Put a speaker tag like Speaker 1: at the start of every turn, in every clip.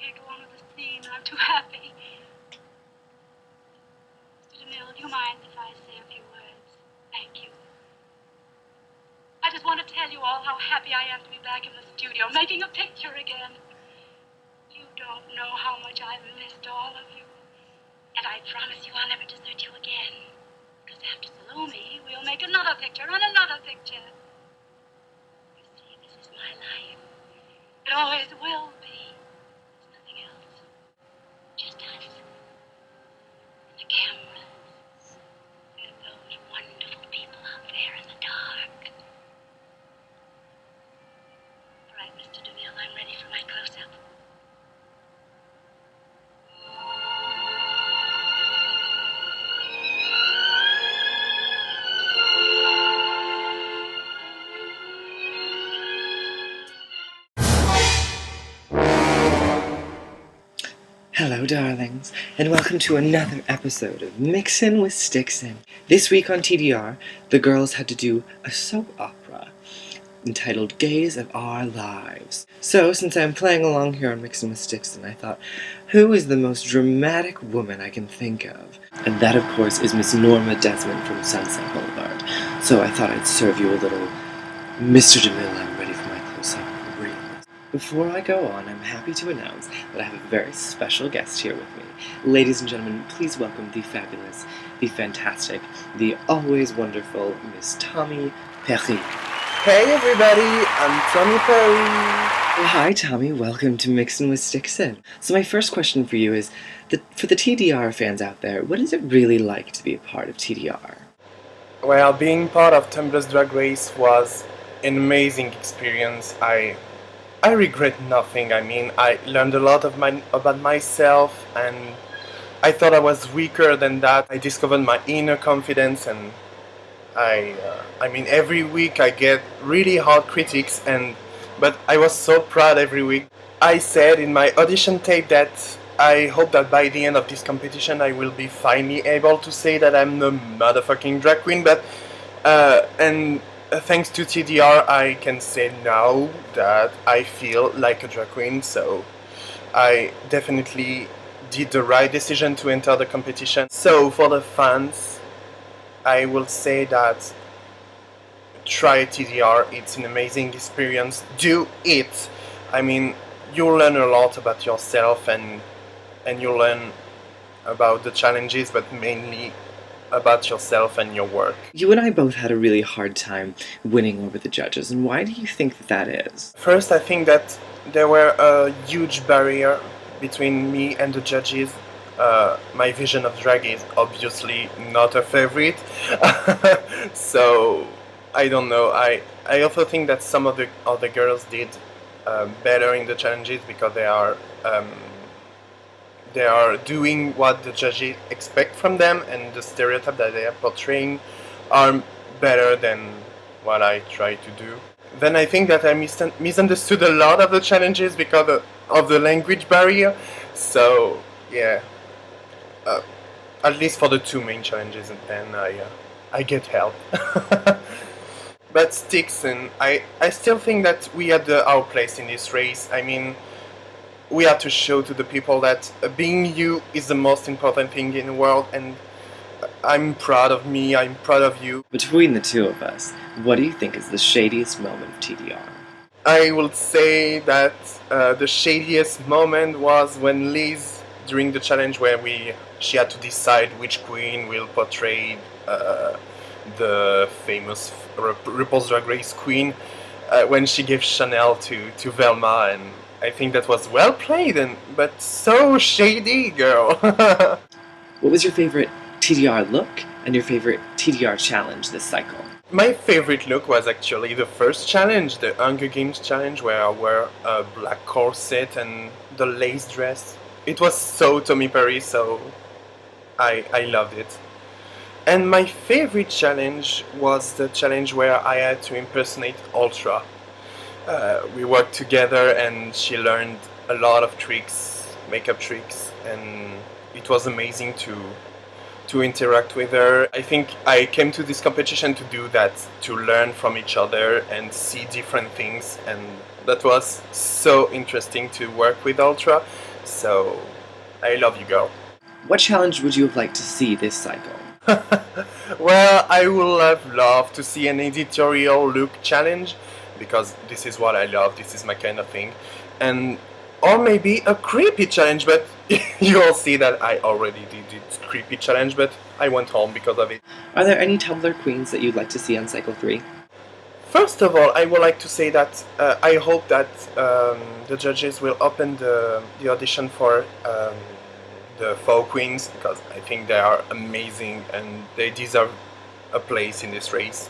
Speaker 1: I go on with the scene. I'm too happy. Mr. DeMille, do you mind if I say a few words? Thank you. I just want to tell you all how happy I am to be back in the studio, making a picture again. You don't know how much I've missed all of you. And I promise you I'll never desert you again. Because after Salome, we'll make another picture and another picture. You see, this is my life. It always will be. There's nothing else. Just us. And the cameras. And those wonderful people out there in the dark. All right, Mr. DeMille, I'm ready for my close-up.
Speaker 2: Hello, darlings, and welcome to another episode of Mixin with Stixen. This week on TDR, the girls had to do a soap opera entitled Gaze of Our Lives. So, since I'm playing along here on Mixin with Stixen, I thought, who is the most dramatic woman I can think of? And that, of course, is Miss Norma Desmond from Sunset Boulevard. So I thought I'd serve you a little Mr. DeMille, I'm ready for my close-up realness. Before I go on, I'm happy to announce that I have a very special guest here with me. Ladies and gentlemen, please welcome the fabulous, the fantastic, the always wonderful Miss Tomi Perry.
Speaker 3: Hey everybody, I'm Tomi Perry.
Speaker 2: Well, hi Tommy, welcome to Mixin with Stixen. So my first question for you is, for the TDR fans out there, what is it really like to be a part of TDR?
Speaker 3: Well, being part of Tumblr's Drag Race was an amazing experience. I regret nothing. I mean, I learned a lot about myself, and I thought I was weaker than that. I discovered my inner confidence, and I mean, every week I get really hard critics, but I was so proud every week. I said in my audition tape that I hope that by the end of this competition I will be finally able to say that I'm the motherfucking drag queen, but thanks to TDR I can say now that I feel like a drag queen, so I definitely did the right decision to enter the competition. So for the fans, I will say that try TDR, it's an amazing experience, do it! I mean, you'll learn a lot about yourself and you'll learn about the challenges, but mainly about yourself and your work.
Speaker 2: You and I both had a really hard time winning over the judges, and why do you think that is?
Speaker 3: First, I think that there were a huge barrier between me and the judges. My vision of drag is obviously not a favorite, so I don't know. I also think that some of the other girls did better in the challenges because they are doing what the judges expect from them, and the stereotype that they are portraying are better than what I try to do. Then I think that I misunderstood a lot of the challenges because of the language barrier, so yeah, at least for the two main challenges, and then I get help. But Stixen, I still think that we had our place in this race. I mean, we have to show to the people that being you is the most important thing in the world, and I'm proud of me, I'm proud of you.
Speaker 2: Between the two of us, what do you think is the shadiest moment of TDR?
Speaker 3: I will say that the shadiest moment was when Liz, during the challenge where she had to decide which queen will portray the famous RuPaul's Drag Race queen, when she gave Chanel to Velma, and I think that was well played, but so shady, girl.
Speaker 2: What was your favorite TDR look and your favorite TDR challenge this cycle?
Speaker 3: My favorite look was actually the first challenge, the Hunger Games challenge, where I wear a black corset and the lace dress. It was so Tomi Perry, so I loved it. And my favorite challenge was the challenge where I had to impersonate Ultra. We worked together and she learned a lot of tricks, makeup tricks, and it was amazing to interact with her. I think I came to this competition to do that, to learn from each other and see different things, and that was so interesting to work with Ultra. So, I love you, girl.
Speaker 2: What challenge would you have liked to see this cycle?
Speaker 3: Well, I would have loved to see an editorial look challenge, because this is what I love, this is my kind of thing. And or maybe a creepy challenge, but you'll see that I already did this creepy challenge, but I went home because of it.
Speaker 2: Are there any Tumblr queens that you'd like to see on cycle 3?
Speaker 3: First of all, I would like to say that I hope that the judges will open the audition for the Faux Queens, because I think they are amazing and they deserve a place in this race.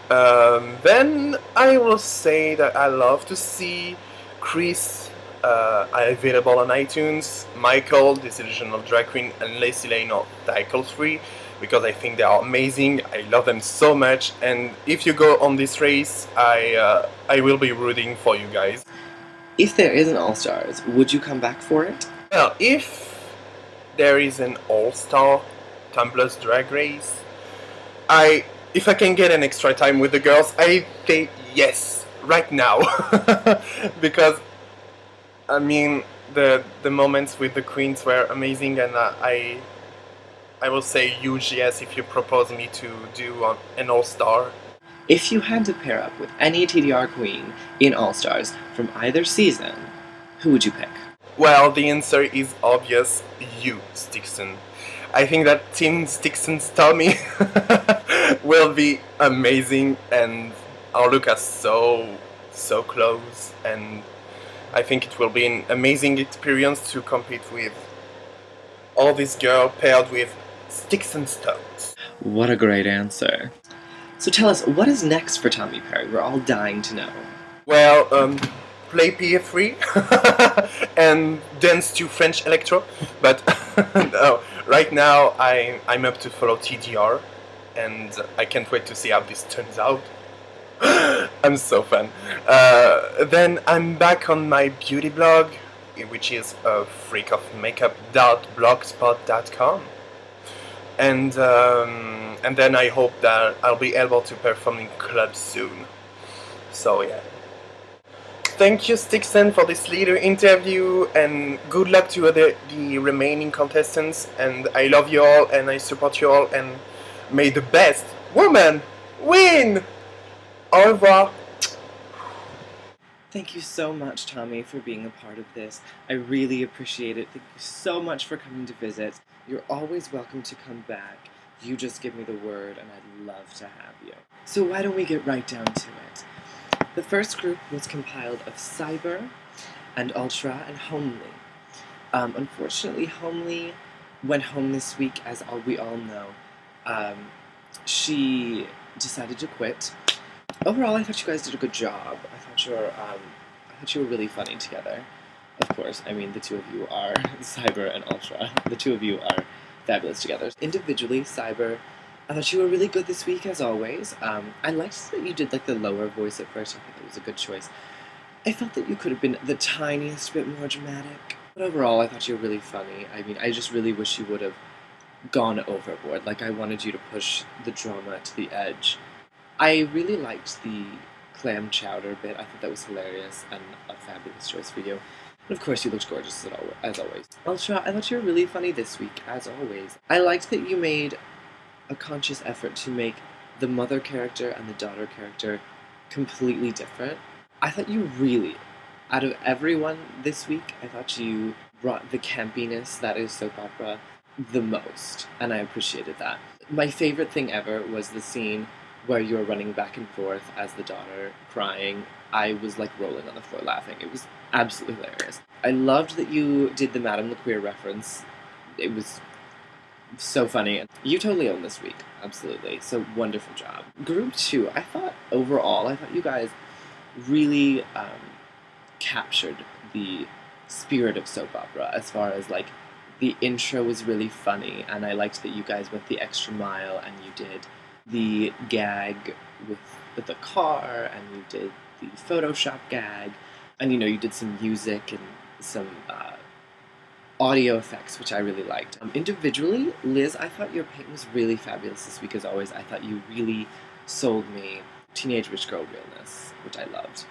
Speaker 3: Then I will say that I love to see Chris available on iTunes, Michael, Disillusional Drag Queen, and Lacey Lane of Cycle 3, because I think they are amazing. I love them so much, and if you go on this race, I will be rooting for you guys.
Speaker 2: If there is an All-Stars, would you come back for it?
Speaker 3: Well, if there is an all-star Tumblr's Drag Race, if I can get an extra time with the girls, I say yes right now. Because I mean the moments with the queens were amazing, and I will say huge yes if you propose me to do an all-star.
Speaker 2: If you had to pair up with any TDR queen in All-Stars from either season, who would you pick?
Speaker 3: Well, the answer is obvious, you, Stixen. I think that Team Stixen's Tomi will be amazing, and our look is so close, and I think it will be an amazing experience to compete with all these girls paired with Stixen Stones.
Speaker 2: What a great answer. So tell us, what is next for Tomi Perry? We're all dying to know.
Speaker 3: Well, play PF3 and dance to French electro, but no, right now I'm up to follow TDR, and I can't wait to see how this turns out. I'm so fun. Then I'm back on my beauty blog, which is freakofmakeup.blogspot.com, and then I hope that I'll be able to perform in clubs soon. So yeah. Thank you, Stixen, for this little interview, and good luck to the remaining contestants, and I love you all, and I support you all, and may the best woman win! Au revoir!
Speaker 2: Thank you so much, Tomi, for being a part of this. I really appreciate it. Thank you so much for coming to visit. You're always welcome to come back. You just give me the word, and I'd love to have you. So why don't we get right down to it? The first group was compiled of Cyber and Ultra and Homely. Unfortunately, Homely went home this week, as we all know. She decided to quit. Overall, I thought you guys did a good job. I thought you were really funny together. Of course, I mean, the two of you are Cyber and Ultra. The two of you are fabulous together. Individually, Cyber, I thought you were really good this week, as always. I liked that you did like the lower voice at first. I think that was a good choice. I felt that you could have been the tiniest bit more dramatic. But overall, I thought you were really funny. I mean, I just really wish you would have gone overboard. Like, I wanted you to push the drama to the edge. I really liked the clam chowder bit. I thought that was hilarious and a fabulous choice for you. And of course, you looked gorgeous as always. Ultra, I thought you were really funny this week, as always. I liked that you made a conscious effort to make the mother character and the daughter character completely different. I thought you really, out of everyone this week, I thought you brought the campiness that is soap opera the most, and I appreciated that. My favorite thing ever was the scene where you were running back and forth as the daughter crying. I was like rolling on the floor laughing. It was absolutely hilarious. I loved that you did the Madame LaQueer reference. It was so funny. You totally owned this week. Absolutely. So wonderful job. Group 2, I thought you guys really captured the spirit of soap opera, as far as like the intro was really funny, and I liked that you guys went the extra mile and you did the gag with the car, and you did the Photoshop gag, and you did some music and some audio effects, which I really liked. Individually, Liz, I thought your paint was really fabulous this week, as always. I thought you really sold me Teenage Rich Girl Realness, which I loved.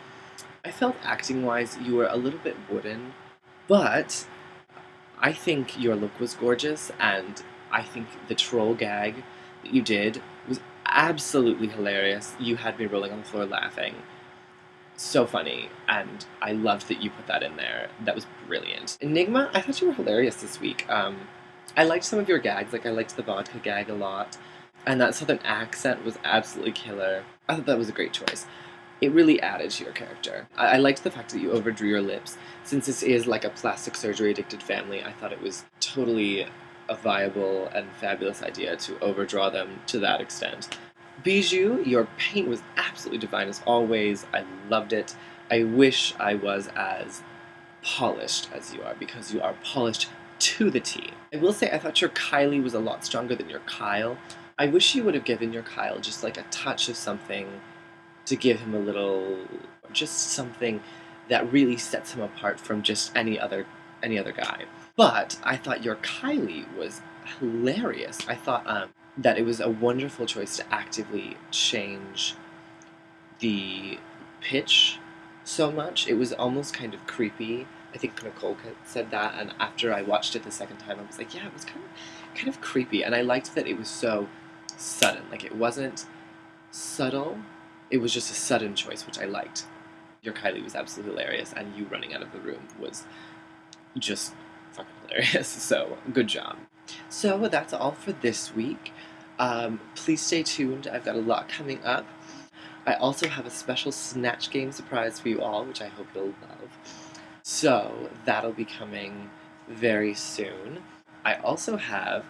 Speaker 2: I felt acting-wise you were a little bit wooden, but I think your look was gorgeous, and I think the troll gag that you did was absolutely hilarious. You had me rolling on the floor laughing. So funny, and I loved that you put that in there. That was brilliant. Enigma, I thought you were hilarious this week. I liked some of your gags, like I liked the vodka gag a lot, and that southern accent was absolutely killer. I thought that was a great choice. It really added to your character. I liked the fact that you overdrew your lips. Since this is like a plastic surgery addicted family, I thought it was totally a viable and fabulous idea to overdraw them to that extent. Bijou, your paint was absolutely divine as always. I loved it. I wish I was as polished as you are, because you are polished to the T. I will say I thought your Kylie was a lot stronger than your Kyle. I wish you would have given your Kyle just like a touch of something to give him a little, just something that really sets him apart from just any other guy. But I thought your Kylie was hilarious. I thought that it was a wonderful choice to actively change the pitch so much. It was almost kind of creepy. I think Nicole said that, and after I watched it the second time, I was like, yeah, it was kind of creepy, and I liked that it was so sudden. Like, it wasn't subtle. It was just a sudden choice, which I liked. Your Kylie was absolutely hilarious, and you running out of the room was just fucking hilarious. So, good job. So, that's all for this week. Please stay tuned. I've got a lot coming up. I also have a special Snatch Game surprise for you all, which I hope you'll love. So, that'll be coming very soon. I also have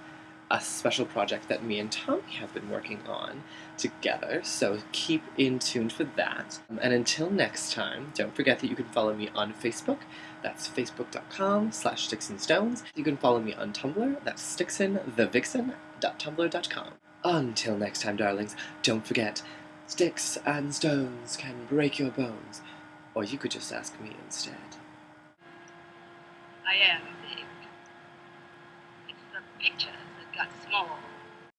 Speaker 2: a special project that me and Tomi have been working on together, so keep in tuned for that. And until next time, don't forget that you can follow me on Facebook. That's facebook.com/StixenStones. You can follow me on Tumblr. That's stixenthevixen.tumblr.com. Until next time, darlings, don't forget, sticks and stones can break your bones. Or you could just ask me instead.
Speaker 1: I am big. It's the pictures that got small.